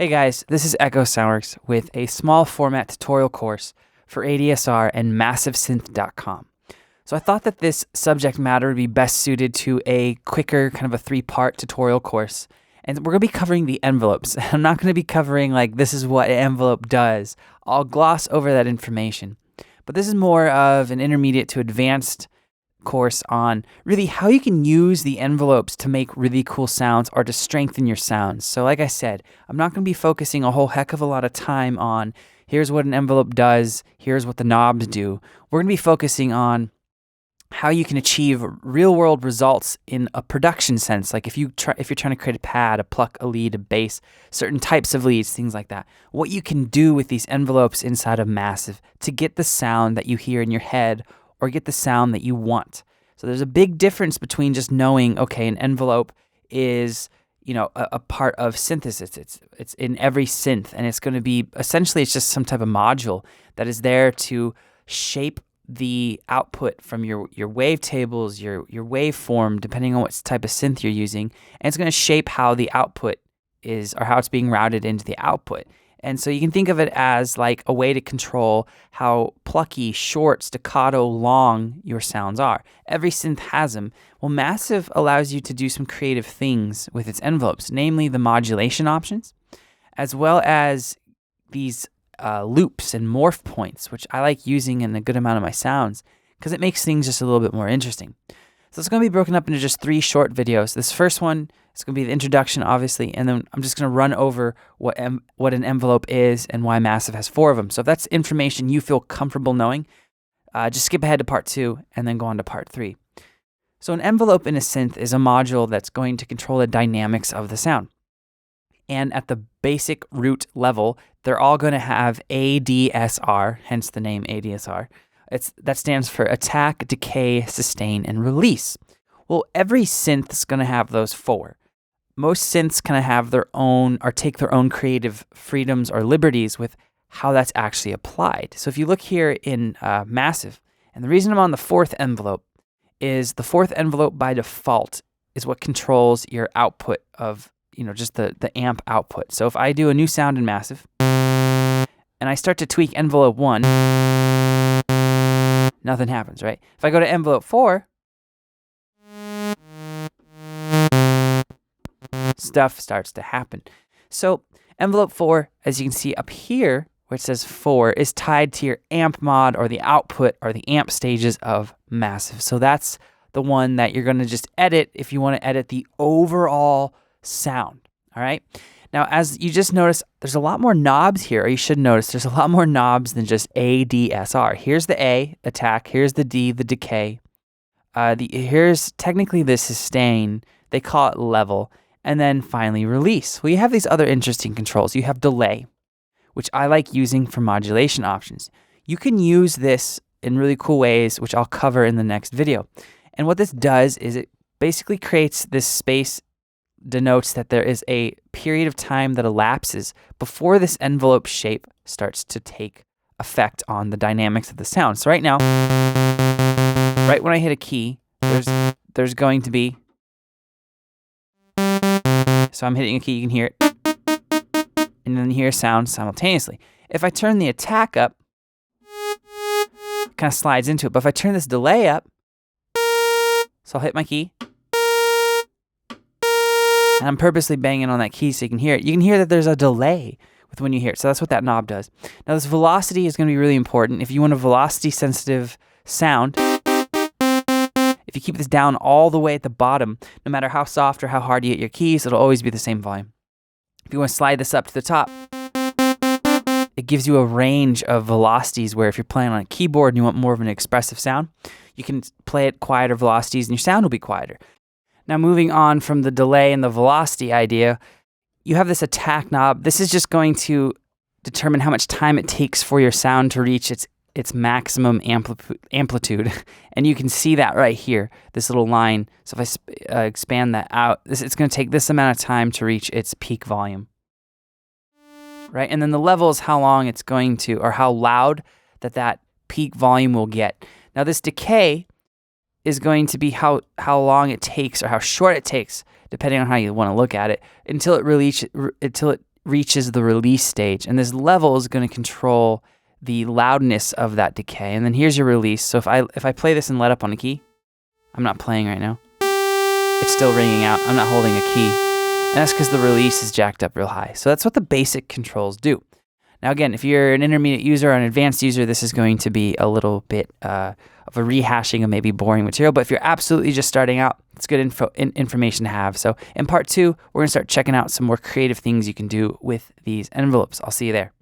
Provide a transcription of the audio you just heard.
Hey guys, this is Echo Soundworks with a small format tutorial course for ADSR and MassiveSynth.com. So I thought that this subject matter would be best suited to a quicker kind of a 3-part tutorial course. And we're going to be covering the envelopes. I'm not going to be covering like this is what an envelope does. I'll gloss over that information. But this is more of an intermediate to advanced course on really how you can use the envelopes to make really cool sounds or to strengthen your sounds. So like I said, I'm not going to be focusing a whole heck of a lot of time on here's what an envelope does, here's what the knobs do. We're going to be focusing on how you can achieve real world results in a production sense. Like if you're trying to create a pad, a pluck, a lead, a bass, certain types of leads, things like that. What you can do with these envelopes inside of Massive to get the sound that you hear in your head or get the sound that you want. So there's a big difference between just knowing, okay, an envelope is, a part of synthesis. It's in every synth, and it's going to be, essentially, it's just some type of module that is there to shape the output from your wavetables, your waveform, depending on what type of synth you're using, and it's going to shape how the output is, or how it's being routed into the output. And so you can think of it as like a way to control how plucky, short, staccato, long your sounds are. Every synth has them. Well, Massive allows you to do some creative things with its envelopes, namely the modulation options, as well as these loops and morph points, which I like using in a good amount of my sounds because it makes things just a little bit more interesting. So it's going to be broken up into just 3 short videos. This first one is going to be the introduction, obviously, and then I'm just going to run over what an envelope is and why Massive has 4 of them. So if that's information you feel comfortable knowing, just skip ahead to part 2 and then go on to part 3. So an envelope in a synth is a module that's going to control the dynamics of the sound. And at the basic root level, they're all going to have ADSR, hence the name ADSR. That stands for attack, decay, sustain, and release. Well, every synth is going to have those 4. Most synths kind of have their own or take their own creative freedoms or liberties with how that's actually applied. So if you look here in Massive, and the reason I'm on the 4th envelope is the 4th envelope by default is what controls your output of, just the amp output. So if I do a new sound in Massive and I start to tweak envelope 1, nothing happens, right? If I go to envelope 4, stuff starts to happen. So envelope 4, as you can see up here, where it says 4, is tied to your amp mod or the output or the amp stages of Massive. So that's the one that you're going to just edit if you want to edit the overall sound, all right? Now, as you just noticed, there's a lot more knobs here, or you should notice there's a lot more knobs than just ADSR. Here's the A, attack. Here's the D, the decay. Here's technically the sustain. They call it level. And then finally, release. Well, you have these other interesting controls. You have delay, which I like using for modulation options. You can use this in really cool ways, which I'll cover in the next video. And what this does is it basically creates this space, denotes that there is a period of time that elapses before this envelope shape starts to take effect on the dynamics of the sound. So right now, right when I hit a key, there's going to be, so I'm hitting a key, you can hear it, and then you hear a sound simultaneously. If I turn the attack up, it kind of slides into it, but if I turn this delay up, so I'll hit my key, and I'm purposely banging on that key so you can hear it. You can hear that there's a delay with when you hear it. So that's what that knob does. Now this velocity is going to be really important. If you want a velocity sensitive sound, if you keep this down all the way at the bottom, no matter how soft or how hard you hit your keys, it'll always be the same volume. If you want to slide this up to the top, it gives you a range of velocities where if you're playing on a keyboard and you want more of an expressive sound, you can play at quieter velocities and your sound will be quieter. Now moving on from the delay and the velocity idea, you have this attack knob. This is just going to determine how much time it takes for your sound to reach its maximum amplitude. And you can see that right here, this little line. So if I expand that out, it's going to take this amount of time to reach its peak volume. Right? And then the level is how long it's going to, or how loud that peak volume will get. Now this decay is going to be how long it takes or how short it takes, depending on how you want to look at it, until it reaches the release stage, and this level is going to control the loudness of that decay. And then here's your release. So if I play this and let up on a key, I'm not playing right now. It's still ringing out. I'm not holding a key. And that's because the release is jacked up real high. So that's what the basic controls do. Now again, if you're an intermediate user or an advanced user, this is going to be a little bit of a rehashing of maybe boring material. But if you're absolutely just starting out, it's good information to have. So in part 2, we're going to start checking out some more creative things you can do with these envelopes. I'll see you there.